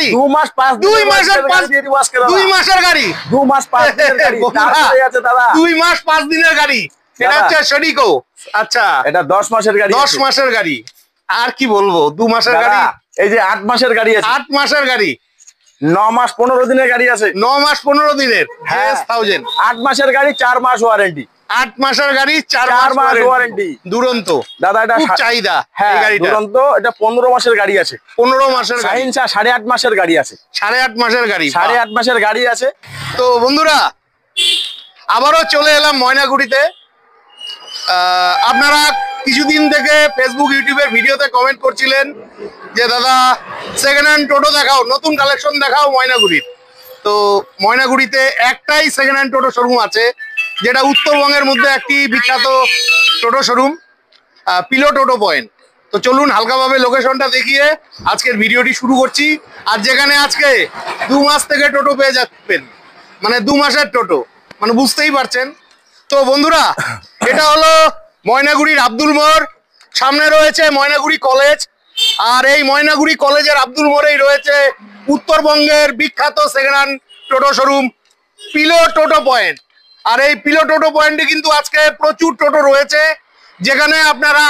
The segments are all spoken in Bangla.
গাড়ি 2 মাস 5 2 মাসের 5 2 মাসের গাড়ি 2 মাস 5 দিনের গাড়ি তারপরে আছে দাদা 2 মাস 5 দিনের গাড়ি এটা হচ্ছে শনিকো আচ্ছা এটা 10 মাসের গাড়ি 10 মাসের গাড়ি আর কি বলবো 2 মাসের গাড়ি এই যে 8 মাসের গাড়ি আছে 8 মাসের গাড়ি 9 মাস 15 দিনের গাড়ি আছে 9 মাস 15 দিনের 1000 8 মাসের গাড়ি 4 মাস ওয়ারেন্টি 8 মাসের গাড়ি 4 মাস ওয়ারেন্টি দুরন্ত দাদা এটা খুব চাহিদা এই গাড়িটা দুরন্ত এটা 15 মাসের গাড়ি আছে 15 মাসের গাড়ি সাইনসা 8.5 মাসের গাড়ি আছে 8.5 মাসের গাড়ি 8.5 মাসের গাড়ি আছে তো বন্ধুরা আবারও চলে এলাম ময়নাগুড়িতে আপনারা কিছুদিন থেকে ফেসবুক ইউটিউবের ভিডিওতে কমেন্ট করছিলেন যে দাদা সেকেন্ড হ্যান্ড টোটো দেখাও নতুন কালেকশন দেখাও ময়নাগুড়ির তো ময়নাগুড়িতে একটাই সেকেন্ড হ্যান্ড টোটো শোরুম আছে যেটা উত্তরবঙ্গের মধ্যে একটি বিখ্যাত টোটো শোরুম পিলো টোটো পয়েন্ট তো চলুন হালকাভাবে লোকেশনটা দেখিয়ে আজকের ভিডিওটি শুরু করছি আর যেখানে আজকে 2 মাস থেকে টোটো পেয়ে যাবেন মানে 2 মাসের টোটো মানে বুঝতেই পারছেন তো বন্ধুরা এটা হলো ময়নাগুড়ির আব্দুল মোড় সামনে রয়েছে ময়নাগুড়ি কলেজ আর এই ময়নাগুড়ি কলেজের আব্দুল মোড়েই রয়েছে উত্তরবঙ্গের বিখ্যাত সেকেন্ড হ্যান্ড টোটো শোরুম পিলো টোটো পয়েন্ট আর এই পিলো টোটো পয়েন্টে কিন্তু আজকে প্রচুর টোটো রয়েছে যেখানে আপনারা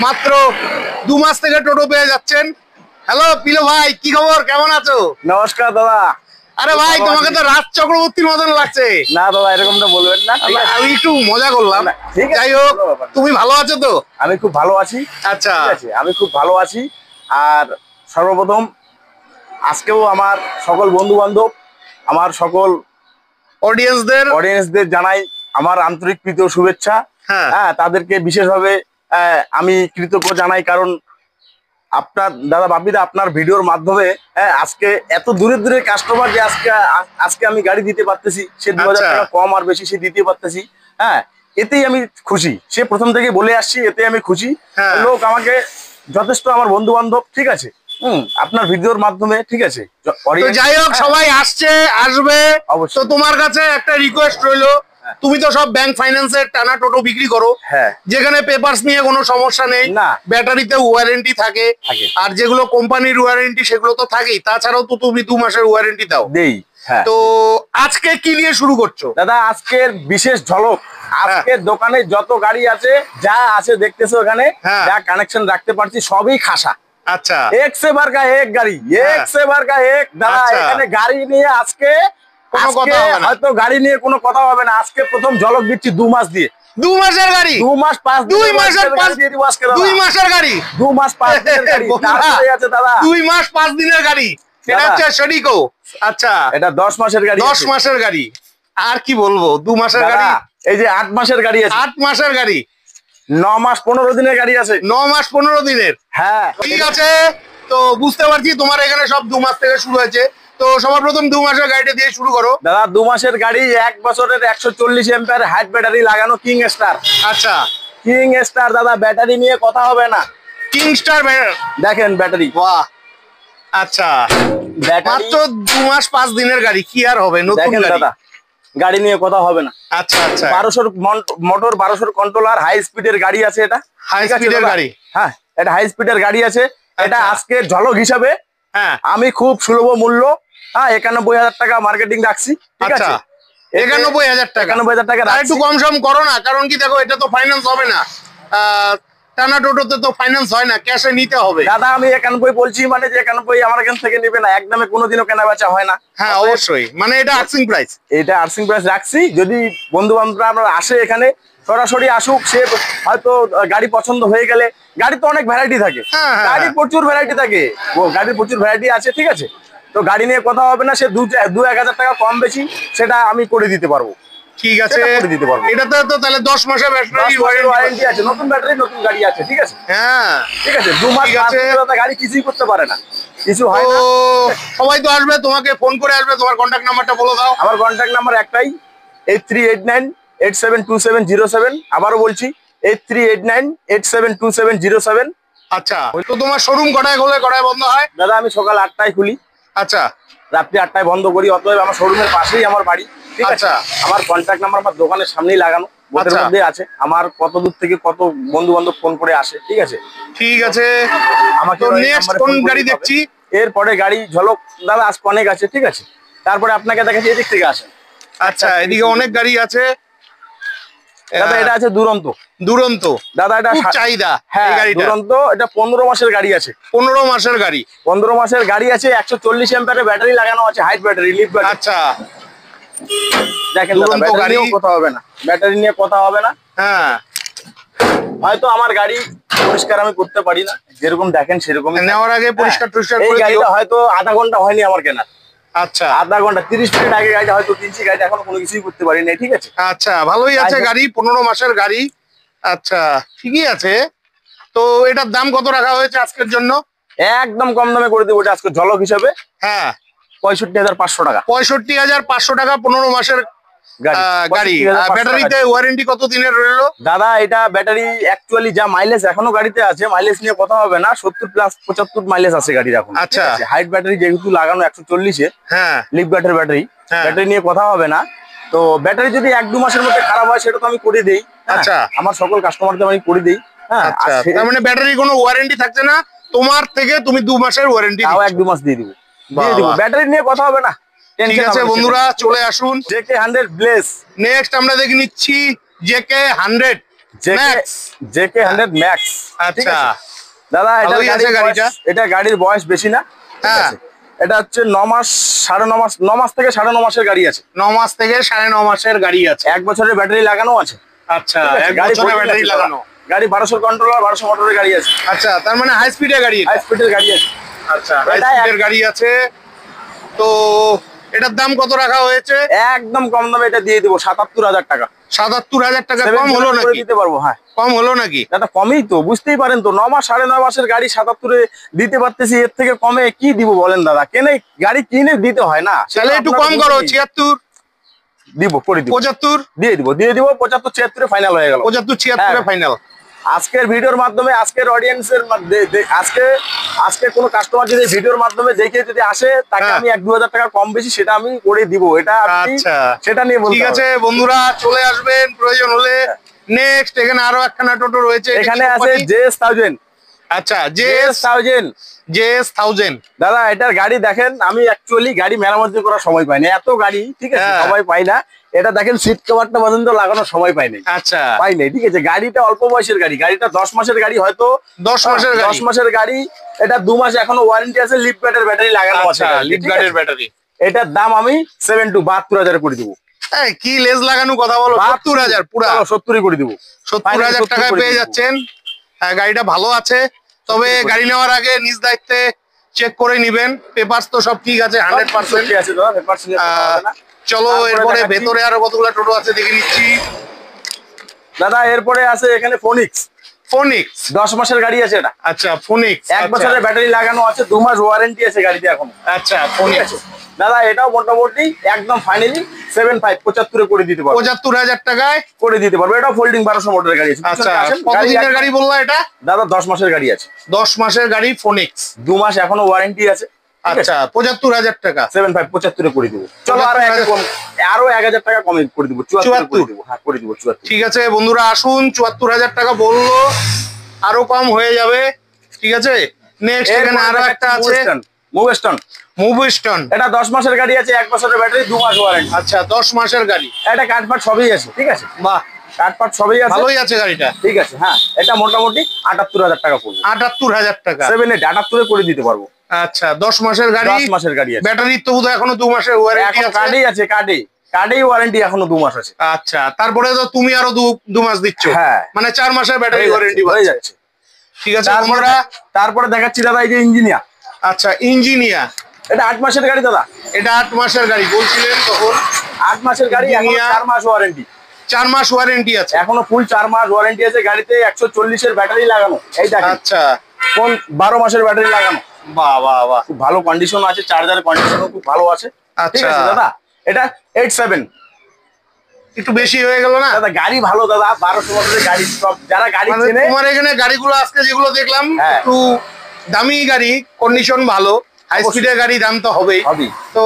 মাত্র 2 মাস থেকে টোটো পেয়ে যাচ্ছেন হ্যালো পিলো ভাই কি খবর কেমন আছো নমস্কার দাদা আরে ভাই তোমাকে তো রাজ চক্রবর্তীর মতন লাগছে না দাদা এরকমটা বলবেন না আমি একটু মজা করলাম যাই হোক তুমি ভালো আছো তো আমি খুব ভালো আছি আচ্ছা ঠিক আছে আমি খুব ভালো আছি আর সর্বপ্রথম আজকেও আমার সকল বন্ধু বান্ধব আমার সকল অডিয়েন্সদের জানাই আমার আন্তরিক প্রীতি ও শুভেচ্ছা হ্যাঁ তাদেরকে বিশেষভাবে আমি কৃতজ্ঞ জানাই কারণ আপনার দাদা বাপিদা আপনার ভিডিওর মাধ্যমে আজকে এত দূরে দূরে কাস্টমার যে আজকে আমি গাড়ি দিতে পারতেছি সে 2000 টাকা কম আর বেশি সে দিতে পারতেছি হ্যাঁ এতেই আমি খুশি সে প্রথম থেকে বলে আসছি এতে আমি খুশি লোক আমাকে যথেষ্ট আমার বন্ধু বান্ধব ঠিক আছে আপনার ভিডিওর মাধ্যমে ঠিক আছে যাই হোক সবাই আসবে তো তোমার কাছে একটা রিকোয়েস্ট রইলো তুমি তো সব ব্যাংক ফাইন্যান্সের টানা টোটো বিক্রি করো যেখানে পেপারস নিয়ে কোনো সমস্যা নেই ব্যাটারিতে ওয়ারেন্টি থাকে আর যেগুলো কোম্পানির ওয়ারেন্টি সেগুলো তো থাকেই তাছাড়াও তো তুমি 2 মাসের ওয়ারেন্টি দাও দেই তো আজকে কি নিয়ে শুরু করছো দাদা আজকের বিশেষ ঝলক আজকের দোকানে যত গাড়ি আছে যা আছে দেখতেছো ওখানে যা কানেকশন রাখতে পারছি সবই খাসা আচ্ছা এক সে বার কা এক গাড়ি এক সে বার কা এক দাদা এখানে গাড়ি নিয়ে আজকে হয়তো গাড়ি নিয়ে কোনো কথা হবে না আজকে প্রথম ঝলক দিচ্ছি 2 মাস দিয়ে 2 মাসের গাড়ি 2 মাস 5 2 মাসের 2 মাসের গাড়ি 2 মাস 5 দিনের গাড়ি তারপরে আছে দাদা 2 মাস 5 দিনের গাড়ি এটা হচ্ছে শনিকো আচ্ছা এটা 10 মাসের গাড়ি 10 মাসের গাড়ি আর কি বলবো 2 মাসের গাড়ি এই যে 8 মাসের গাড়ি আছে 8 মাসের গাড়ি 9 মাস 15 দিনের গাড়ি আছে 9 মাস 15 দিনের হ্যাঁ ঠিক আছে তো বুঝতে পারছি তোমার এখানে সব 2 মাস থেকে শুরু হয়েছে তো সবার প্রথম 2 মাসের গাড়িটা দিয়ে শুরু করো দাদা 2 মাসের গাড়ি 1 বছরের 140 এম্পিয়ার হাইট ব্যাটারি লাগানো কিং স্টার আচ্ছা কিং স্টার দাদা ব্যাটারি নিয়ে কথা হবে না কিং স্টার দেখেন ব্যাটারি বাহ আচ্ছা মাত্র 2 মাস 5 দিনের গাড়ি কি আর হবে নতুন গাড়ি দাদা গাড়ি নিয়ে কথা হবে না আচ্ছা আচ্ছা 1200 মোটর 1200 কন্ট্রোলার হাই স্পিডের গাড়ি আছে এটা হাই স্পিডের গাড়ি হ্যাঁ এটা হাই স্পিডের গাড়ি আছে এটা আজকের ঝলক হিসাবে হ্যাঁ আমি খুব সুলভ মূল্য 91000 টাকা মার্কেটিং রাখছি ঠিক আছে 91000 টাকা একটু কম সম করো না কারণ কি দেখো এটা তো ফাইন্যান্স হবে না টানা টোটোতে তো ফাইন্যান্স হয় না ক্যাশে নিতে হবে দাদা আমি 91 বলছি মানে যে 91 আমার এখান থেকে নেবে না একদমে কোনোদিনও কেনা বেচা হয় না হ্যাঁ অবশ্যই মানে এটা আর্সিং প্রাইস এটা আর্সিং প্রাইস রাখছি যদি বন্ধু বান্ধবরা আপনারা আসে এখানে সরাসরি আসুক সে হয়তো গাড়ি পছন্দ হয়ে গেলে গাড়ি তো অনেক ভ্যারাইটি থাকে গাড়ির প্রচুর ভ্যারাইটি থাকে গাড়ির প্রচুর ভ্যারাইটি আছে ঠিক আছে তো গাড়ি নিয়ে কথা হবে না সে 2-1000 টাকা কম বেশি সেটা আমি করে দিতে পারবো ঠিক আছে করে দিতে পারবো এটাতে তো তাহলে 10 মাসের ব্যাটারি ওয়ারেন্টি আছে নতুন ব্যাটারি নতুন গাড়ি আছে ঠিক আছে হ্যাঁ ঠিক আছে 2 মাস গাড়ি কিছুই করতে পারে না কিছু হয় না সবাই তো আসবে তোমাকে ফোন করে আসবে তোমার কন্টাক্ট নাম্বারটা বলে দাও আমার কন্টাক্ট নাম্বার একটাই 8389872707 আবারও বলছি 8389872707 আচ্ছা তো তোমার শোরুম কটায় খোলে কটায় বন্ধ হয় দাদা আমি সকাল 8টায় খুলি আচ্ছা রাত্রি 8টায় বন্ধ করি অতএব আমার শোরুমের পাশেই আমার বাড়ি ঠিক আছে আমার কন্টাক্ট নাম্বার আমার দোকানের সামনেই লাগানো বোর্ডের মধ্যে আছে আমার কত দূর থেকে কত বন্ধু বান্ধব ফোন করে আসে ঠিক আছে আমাকে নেক্সট কোন গাড়ি দেখছি এরপরে গাড়ি ঝলক দাদা আজকে অনেক আছে, ঠিক আছে। তারপরে আপনাকে দেখাচ্ছি এদিক থেকে আসেন। আচ্ছা, এদিকে অনেক গাড়ি আছে দাদা। এটা আছে দুরন্ত। দুরন্ত দাদা, এটা খুব চাহিদা। হ্যাঁ, দুরন্ত। এটা 15 মাসের গাড়ি আছে। 15 মাসের গাড়ি। 15 মাসের গাড়ি আছে। 140 অ্যাম্পিয়ারের ব্যাটারি লাগানো আছে, হাইট ব্যাটারি, লিভ ব্যাটারি। আচ্ছা, দেখেন ব্যাটারি নিয়ে কথা হবে না, ব্যাটারি নিয়ে কথা হবে না। হ্যাঁ, হয়তো আমার গাড়ি পরিষ্কার আমি করতে পারি না, যেরকম দেখেন সেরকমই। নেওয়ার আগে পরিষ্কার টরিষ্কার এই করে দিও। গাড়িটা হয়তো আধা ঘন্টা হয়নি আমার কেনা। আচ্ছা, আধা ঘন্টা 30 মিনিট আগে গাড়িটা হয়তো কিনছি, গাড়িটা এখনো কোনো কিছুই করতে পারি না, ঠিক আছে। আচ্ছা, ভালোই আছে গাড়ি, 15 মাসের গাড়ি। আচ্ছা, ঠিকই আছে। তো এটার দাম কত রাখা হয়েছে আজকের জন্য? একদম কম দামে করে দেবো আজকে ঝলক হিসাবে। হ্যাঁ, 65,500 টাকা। 65,500 টাকা 15 মাসের গাড়ি। ব্যাটারিতে ওয়ারেন্টি কত দিনের রইলো দাদা? এটা ব্যাটারি অ্যাকচুয়ালি যা মাইলেজ এখনো গাড়িতে আছে, মাইলেজ নিয়ে কথা হবে না। 70+75 মাইলেজ আছে গাড়ির এখন। আচ্ছা, হাইট ব্যাটারি যেহেতু লাগানো 140-এ, হ্যাঁ, লিভ ব্যাটারি, ব্যাটারি নিয়ে কথা হবে না। তো ব্যাটারি যদি 1-2 মাসের মধ্যে খারাপ হয় সেটা তো আমি করে দেই। আচ্ছা, আমার সকল কাস্টমারদের আমি করে দেই। হ্যাঁ, তার মানে ব্যাটারি কোনো ওয়ারেন্টি থাকছে না তোমার থেকে, তুমি 2 মাসের ওয়ারেন্টি তাও 1-2 মাস দিয়ে দিব, ব্যাটারি নিয়ে কথা হবে না। ঠিক আছে বন্ধুরা, চলে আসুন JK 100 ব্লেস। নেক্সট আমরা দেখে নিচ্ছি JK 100 ম্যাক্স। JK 100 max. আচ্ছা দাদা, এটা গাড়ির বয়স বেশি না। হ্যাঁ, এটা হচ্ছে 9 মাস 9.5 মাস থেকে 9.5 মাসের গাড়ি আছে। 9 মাস থেকে 9.5 মাসের গাড়ি আছে। 1 বছরের ব্যাটারি লাগানো আছে। আচ্ছা, 1 বছরের ব্যাটারি লাগানো। গাড়ি 1200 কন্ট্রোলার, 1200 মোটরের গাড়ি আছে। আচ্ছা, তার মানে হাই স্পিডের গাড়ি। হাই স্পিডের গাড়ি আছে। আচ্ছা, হাই স্পিডের গাড়ি আছে। তো এটার দাম কত রাখা হয়েছে? একদম কম দামে এটা দিয়ে দিব 77,000 টাকা। 77,000 টাকা কম হলো নাকি? দিতে পারবো। হ্যাঁ, কম হলো নাকি? এটা কমই তো, বুঝতেই পারেন তো। 9 মাস 9.5 মাসের গাড়ি 77-এ দিতে পারতেছি, এর থেকে কমে কি দিব বলেন দাদা? গাড়ি কিনে দিতে হয় না? তাহলে একটু কম করো, 76 দিব, করে দিব। 75 দিয়ে দিব 75-76-এ ফাইনাল হয়ে গেল। 75-76-এ ফাইনাল। আজকের ভিডিওর মাধ্যমে, আজকের অডিয়েন্সের আজকে কোনো কাস্টমার যদি ভিডিওর মাধ্যমে দেখে যদি আসে, তাকে আমি 1-2 হাজার টাকা কম বেশি সেটা আমি করে দিব। এটা আচ্ছা, সেটা নিয়ে বলতে ঠিক আছে বন্ধুরা, চলে আসবেন প্রয়োজন হলে। নেক্সট এখানে আরো একখানা টোটো রয়েছে, এখানে আছে JS1000। আচ্ছা, JS1000 দাদা, এটার গাড়ি দেখেন, আমি অ্যাকচুয়ালি গাড়ি মেরামত করার সময় পাই না, এত গাড়ি, ঠিক আছে, সময় পাই না। এটা দেখেন সিট কভারটা পর্যন্ত লাগানোর সময় পাই নাই। আচ্ছা, পাই নাই, ঠিক আছে। গাড়িটা অল্প বয়সের গাড়ি, গাড়িটা 10 মাসের গাড়ি, হয়তো 10 মাসের গাড়ি। এটা 2 মাস এখনো ওয়ারেন্টি আছে, লিভ ব্যাটারি লাগানো আছে। Live battery. এটার দাম আমি 72,000 করে দিব। কি লেজ লাগানো কথা বলো? 70,000 পুরা 70 করে দিব। 70,000 টাকায় পেয়ে যাচ্ছেন। গাড়িটা ভালো আছে, তবে গাড়ি নেওয়ার আগে নিজ দায়িত্বে চেক করে নিবেন। পেপারস তো সব ঠিক আছে, 100% আছে দাদা, পেপারস নিয়ে কথা হবে না। চলো এরপরে ভেতরে আরো কতগুলো টোটো আছে দেখে নিচ্ছি দাদা। এরপরে আছে এখানে ফোনিক্স 10 মাসের গাড়ি আছে এটা। আচ্ছা, ফোনিক্স 1 বছরের ব্যাটারি লাগানো আছে, 2 মাস ওয়ারেন্টি আছে গাড়িতে এখন। আচ্ছা, ফোনিক্স দাদা, এটাও মোটামুটি একদম ফাইনালি 75-75 করে দিতে পারবো। 75,000 টাকায় করে দিতে পারবো। এটাও ফোল্ডিং 1200 মোটরের গাড়ি আছে। আচ্ছা, কত দিনের গাড়ি বললা এটা? দাদা 10 মাসের গাড়ি আছে। 10 মাসের গাড়ি ফোনিক্স, 2 মাস এখনো ওয়ারেন্টি আছে। আচ্ছা, 75,000 টাকা 75-75 করে দিব। চলো আরো 1,000 টাকা কমে করে দিব, 74 করে দিব। হ্যাঁ, করে দিব 74। ঠিক আছে বন্ধুরা, আসুন। 74,000 টাকা বললো, আরো কম হয়ে যাবে, ঠিক আছে। নেক্সট এখানে আরো একটা আছে মুভস্টোন। এটা 10 মাসের গাড়ি আছে, 1 বছরের ব্যাটারি, 2 মাস ওয়ারেন্টি। আচ্ছা, 10 মাসের গাড়ি। এটা কাঠপাট সবই আছে, ঠিক আছে। বাহ, কাঠপাট সবই আছে, ভালোই আছে গাড়িটা, ঠিক আছে। হ্যাঁ, এটা মোটামুটি 78,000 টাকা পড়বে। 78,000 টাকা 78 করে দিতে পারবো। আচ্ছা, 10 মাসের গাড়ি, 10 মাসের গাড়ি আছে। ব্যাটারি তো বোধহয় এখনো 2 মাসের ওয়ারেন্টি আছে। কার্ডেই ওয়ারেন্টি এখনো 2 মাস আছে। আচ্ছা, তারপরে তো তুমি আরো 2 মাস দিচ্ছ। হ্যাঁ, মানে 4 মাসের ব্যাটারি ওয়ারেন্টি হয়ে যাচ্ছে। ঠিক আছে বন্ধুরা, তারপরে দেখাচ্ছি দাদা এই যে ইঞ্জিনিয়ার। আচ্ছা, ইঞ্জিনিয়ার। এটা 8 মাসের গাড়ি দাদা। এটা 8 মাসের গাড়ি বলছিলেন তখন। 8 মাসের গাড়ি, এখন 4 মাস ওয়ারেন্টি। 4 মাস ওয়ারেন্টি আছে, এখনো ফুল 4 মাস ওয়ারেন্টি আছে। গাড়িতে 140-এর ব্যাটারি লাগানো, এই দেখেন। আচ্ছা, কোন 12 মাসের ব্যাটারি লাগানো। বাহ বাহ বাহ, খুব ভালো কন্ডিশন আছে, চার্জার কন্ডিশনও খুব ভালো আছে। ঠিক আছে দাদা। এটা 87 একটু বেশি হয়ে গেল না দাদা? গাড়ি ভালো দাদা, 1200 মোটরের গাড়ি। সব যারা গাড়ি চেনে, তোমার এখানে গাড়িগুলো আজকে যেগুলো দেখলাম একটু দামি গাড়ি, কন্ডিশন ভালো, হাই স্পিডের গাড়ি, দাম তো হবেই। তো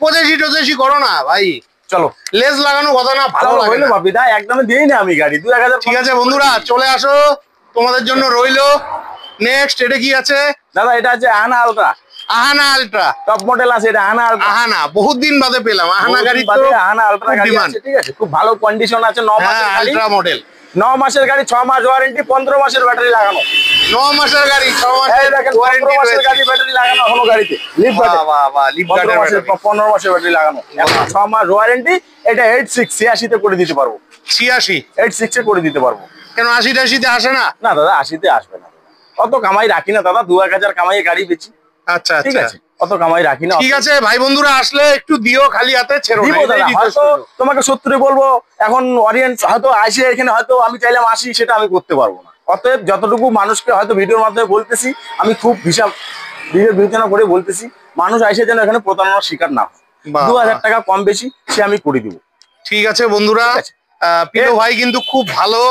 85-85 করো না ভাই। চলো, লেজ লাগানো কথা না, ভালো হইলো ভাবি দা, একদমই দিই না আমি গাড়ি 2-1000। ঠিক আছে বন্ধুরা, চলে আসো, তোমাদের জন্য রইলো। নেক্সট এটা কি আছে? দাদা এটা আছে আহানা আলট্রা। আহানা আলট্রা টপ মডেল আছে এটা, আহানা আলট্রা। আহানা বহুত দিন বাদে পেলাম আহানা গাড়ি, তো আহানা আলট্রা গাড়ি আছে, ঠিক আছে, খুব ভালো কন্ডিশন আছে। 9 মাসের গাড়ি, আলট্রা মডেল, 9 মাসের গাড়ি, 6 মাস ওয়ারেন্টি, 15 মাসের ব্যাটারি লাগানো। 9 মাসের গাড়ি, 6 মাসের ওয়ারেন্টি মাসের গাড়ি, ব্যাটারি লাগানো এখনো গাড়িতে। লিফট ব্যাটারি, বাহ বাহ, লিফট গার্ডের 15 মাসের ব্যাটারি লাগানো, 6 মাস ওয়ারেন্টি। এটা 86 তে করে দিতে পারবো। 86 এ করে দিতে পারবো। কেন 80 তে আসে না? না দাদা 80 তে আসবে না, অত কামাই রাখি না দাদা, 2-1000 কামাই গাড়ি বেচি। আচ্ছা ঠিক আছে, অত কামাই রাখি না। ঠিক আছে ভাই বন্ধুরা, আসলে একটু দিও, খালি হাতে ছেড়ো না। হয়তো তোমাকে 70 বলবো, এখন অডিয়েন্স হয়তো আসে এখানে, হয়তো আমি চাইলাম 80, সেটা আমি করতে পারবো না। অতএব যতটুকু মানুষকে হয়তো ভিডিওর মাধ্যমে বলতেছি, আমি খুব বিবেচনা করে বলতেছি, মানুষ আসে যেন এখানে প্রতারণার শিকার না হয়। 2000 টাকা কম বেশি সে আমি করে দিব। ঠিক আছে বন্ধুরা, পিলো ভাই কিন্তু খুব ভালো।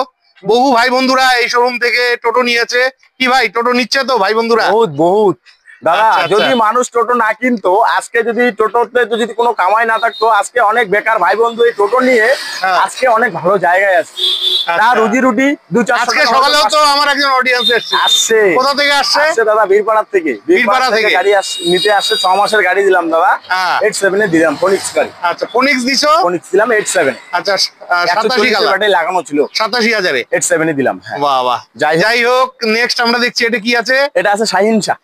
বহু ভাই বন্ধুরা এই শোরুম থেকে টোটো নিয়েছে। কি ভাই, টোটো নিচ্ছে তো ভাই বন্ধুরা? বহুত দাদা, যদি মানুষ টোটো না কিনতো, আজকে যদি টোটোতে যদি কোনো কামাই না থাকতো, আজকে অনেক বেকার ভাই বন্ধু এই টোটো নিয়ে আজকে অনেক ভালো জায়গায় আছে। তার রুজি রুটি 2-4 আজকে সকালেও তো আমার একজন অডিয়েন্স আসছে। কোথা থেকে আসছে? দাদা বীরপাড়া থেকে। বীরপাড়া থেকে গাড়ি নিতে আসছে। 6 মাসের গাড়ি দিলাম দাদা, 87 এ দিলাম। ফোনিক্স গাড়ি। আচ্ছা, ফোনিক্স দিছো? ফোনিক্স দিলাম 87। আচ্ছা, 87 কালার ব্যাটারি লাগানো ছিল। 87,000 এ 87 এ দিলাম। বাহ বাহ, যাই হোক, নেক্সট আমরা দেখছি এটা কি আছে? এটা আছে শাহিন শাহ।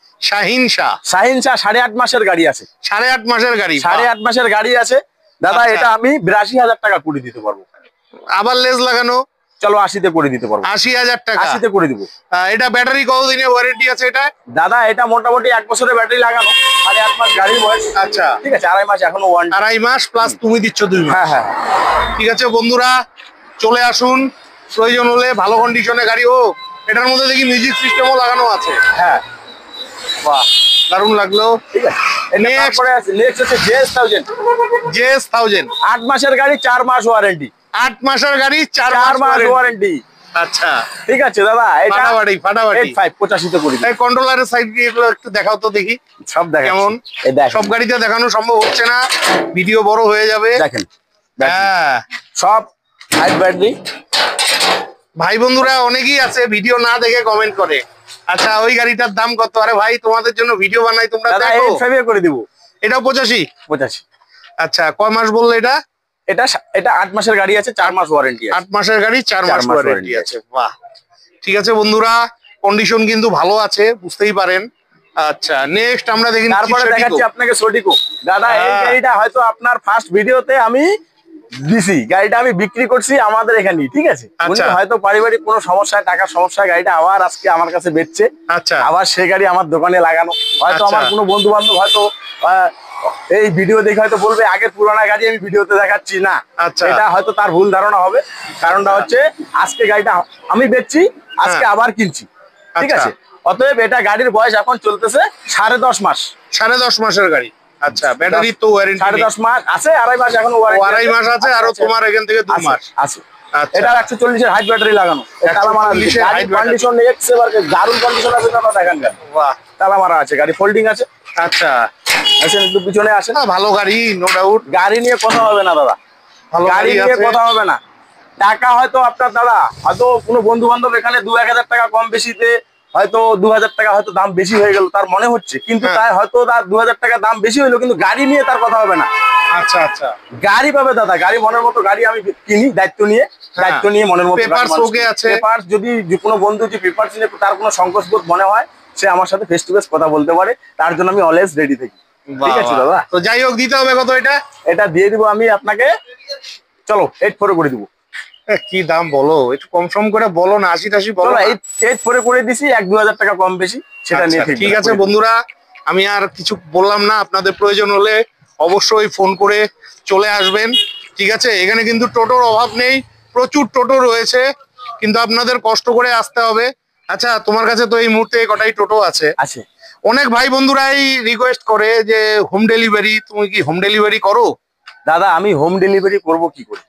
8.5 মাসের গাড়ি আছে। 8.5 মাসের গাড়ি, 8.5 মাসের গাড়ি আছে দাদা। এটা আমি 82,000 টাকা করে দিতে পারবো। আবার লেজ লাগানো? চলো 80 তে করে দিতে পারবো। 80,000 টাকা 80 তে করে দিব। এটা ব্যাটারি কতদিনের ওয়ারেন্টি আছে এটা? দাদা এটা মোটামুটি 1 বছরের ব্যাটারি লাগানো, 8.5 মাস গাড়ির বয়স। আচ্ছা, ঠিক আছে, 2.5 মাস এখনো ওয়ারেন্টি। 2.5 মাস প্লাস তুমি দিচ্ছ 2 মাস। হ্যাঁ। ঠিক আছে বন্ধুরা, চলে আসুন, প্রয়োজন হলে ভালো কন্ডিশনে গাড়ি হোক। এটার মধ্যে দেখি মিউজিক সিস্টেমও লাগানো আছে। হ্যাঁ, বাহ, দারুণ লাগলো। ঠিক আছে, নেক্সট হচ্ছে JS1000। 8 মাসের গাড়ি, 4 মাস ওয়ারেন্টি। 8 মাসের গাড়ি, 4 মাস ওয়ারেন্টি। আচ্ছা, ঠিক আছে দাদা, এটা ফাটাফাটি 85 তে করে দিই। এই কন্ট্রোলারের সাইড দিয়ে এগুলো একটু দেখাও তো দেখি। সব দেখেন কেমন? সব গাড়িতে দেখানো সম্ভব হচ্ছে না, ভিডিও বড় হয়ে যাবে। দেখেন, হ্যাঁ, সব হাইট ব্যাটারি। ভাই বন্ধুরা অনেকেই আছে ভিডিও না দেখে কমেন্ট করে। আচ্ছা, ওই গাড়িটার দাম কত? আরে ভাই, তোমাদের জন্য ভিডিও বানাই, তোমরা দেখো। 85 করে দিব। এটাও 85। আচ্ছা, কয় মাস বললে এটা? এটা 8 মাসের গাড়ি আছে, 4 মাস ওয়ারেন্টি আছে। 8 মাসের গাড়ি, 4 মাস ওয়ারেন্টি আছে। বাহ, ঠিক আছে বন্ধুরা, কন্ডিশন কিন্তু ভালো আছে, বুঝতেই পারেন। আচ্ছা, নেক্সট আমরা দেখি। তারপরে দেখাচ্ছি আপনাকে সোডিকো। দাদা এই গাড়িটা হয়তো আপনার ফার্স্ট ভিডিওতে আমি দিছি, গাড়িটা আমি বিক্রি করছি আমাদের এখানে, ঠিক আছে। হয়তো পারিবারিক কোনো সমস্যায়, টাকার সমস্যায় গাড়িটা আবার আজকে আমার কাছে বেচছে। আচ্ছা, আবার সে গাড়ি আমার দোকানে লাগানো। হয়তো আমার কোনো বন্ধু বান্ধব হয়তো এই ভিডিও দেখে হয়তো বলবে আগের পুরানা গাড়ি আমি ভিডিওতে দেখাচ্ছি না। আচ্ছা, এটা হয়তো তার ভুল ধারণা হবে। কারণটা হচ্ছে আজকে গাড়িটা আমি বেচছি, আজকে আবার কিনছি, ঠিক আছে। অতএব এটা গাড়ির বয়স এখন চলতেছে 10.5 মাস। 10.5 মাসের গাড়ি। আচ্ছা, ব্যাটারি তো ওয়ারেন্টি 10.5 মাস আছে, 2.5 মাস এখনো ওয়ারেন্টি। 2.5 মাস আছে, আর তোমার এখান থেকে 2 মাস আছে। এটা 140 এর হাইট ব্যাটারি লাগানো। কন্ডিশন এক্সেবারে দারুণ কন্ডিশন আছে দাদা, দেখেন। বাহ, তালা মারা আছে, গাড়ি ফোল্ডিং আছে। আচ্ছা, আসেন একটু পিছনে আসেন। ভালো গাড়ি, নো ডাউট। গাড়ি নিয়ে কথা হবে না দাদা, ভালো গাড়ি নিয়ে কথা হবে না। টাকা হয়তো আপনার দাদা, হয়তো কোনো বন্ধু বান্ধব এখানে 2-1000 টাকা কম বেশিতে, হয়তো 2000 টাকা হয়তো দাম বেশি হয়ে গেল তার মনে হচ্ছে, কিন্তু তাই হয়তো তার 2000 টাকা দাম বেশি হইলো, কিন্তু গাড়ি নিয়ে তার কথা হবে না। আচ্ছা আচ্ছা, গাড়ি পাবে দাদা, গাড়ি মনের মতো গাড়ি আমি কিনি, দায়িত্ব নিয়ে মনের মতো। পেপারস ওকে আছে। পেপারস যদি কোনো বন্ধু যদি পেপারস নিয়ে তার কোনো সংকোচ বোধ মনে হয়, সে আমার সাথে ফেস টু ফেস কথা বলতে পারে, তার জন্য আমি অলওয়েজ রেডি থাকি। ঠিক আছে দাদা, তো যাই হোক, দিতে হবে কত? এটা দিয়ে দিব আমি আপনাকে, চলো 8.4 করে দিব। কি দাম বলো, একটু কম সম করে বলো না, 80-80 বলো। 8.4 করে দিছি, 1-2 টাকা কম বেশি সেটা নিয়ে। ঠিক আছে বন্ধুরা, আমি আর কিছু বললাম না, আপনাদের প্রয়োজন হলে অবশ্যই ফোন করে চলে আসবেন। ঠিক আছে, এখানে কিন্তু টোটোর অভাব নেই, প্রচুর টোটো রয়েছে, কিন্তু আপনাদের কষ্ট করে আসতে হবে। আচ্ছা, তোমার কাছে তো এই মুহূর্তে কটাই টোটো আছে? অনেক ভাই বন্ধুরাই রিকোয়েস্ট করে যে হোম ডেলিভারি, তুমি কি হোম ডেলিভারি করো? দাদা আমি হোম ডেলিভারি করব কি করে?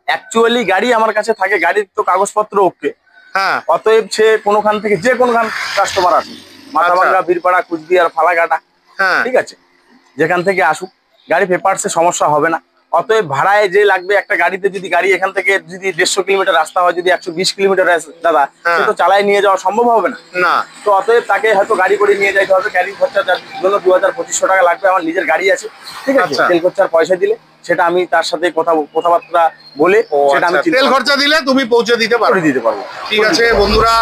অ্যাকচুয়ালি গাড়ি আমার কাছে থাকে, গাড়ির তো কাগজপত্র ওকে। হ্যাঁ, অতএব সে কোনোখান থেকে যে কোনোখান কাস্টমার আসুক, মাথাভাঙ্গা, বীরপাড়া, কুচবিহার, ফালাকাটা, হ্যাঁ ঠিক আছে, যেখান থেকে আসুক, গাড়ি পেপারসে সমস্যা হবে না। অতএব ভাড়ায় যে লাগবে একটা গাড়িতে, যদি গাড়ি এখান থেকে যদি 150 কিলোমিটার রাস্তা হয়, যদি 120 কিলোমিটার দাদা, সে তো চালায় নিয়ে যাওয়া সম্ভব হবে না। তো অতএব তাকে হয়তো গাড়ি করে নিয়ে যাইতে হবে, ক্যারিং খরচা যার জন্য 2000-2500 টাকা লাগবে। আমার নিজের গাড়ি আছে, ঠিক আছে, তেল খরচার পয়সা দিলে সেটা আমি তার সাথে কথাবার্তা বলে সেটা আমি তেল খরচা দিলে তুমি পৌঁছে দিতে পারো। ঠিক আছে বন্ধুরা,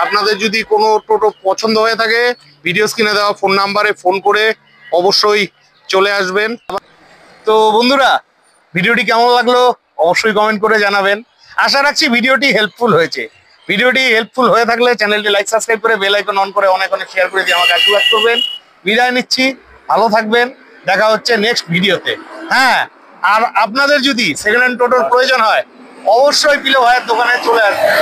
আপনাদের যদি কোনো টোটো পছন্দ হয়ে থাকে ভিডিও স্ক্রিনে দেওয়া ফোন নাম্বারে ফোন করে অবশ্যই চলে আসবেন। তো বন্ধুরা, ভিডিওটি কেমন লাগলো অবশ্যই কমেন্ট করে জানাবেন। আশা রাখছি ভিডিওটি হেল্পফুল হয়েছে। ভিডিওটি হেল্পফুল হয়ে থাকলে চ্যানেলটি লাইক সাবস্ক্রাইব করে বেল আইকন অন করে অনেক শেয়ার করে দিয়ে আমাকে আশীর্বাদ করবেন। বিদায় নিচ্ছি, ভালো থাকবেন, দেখা হচ্ছে নেক্সট ভিডিওতে। হ্যাঁ, আর আপনাদের যদি সেকেন্ড হ্যান্ড টোটোর প্রয়োজন হয় অবশ্যই পিলো ভাইয়ের দোকানে চলে আসবেন।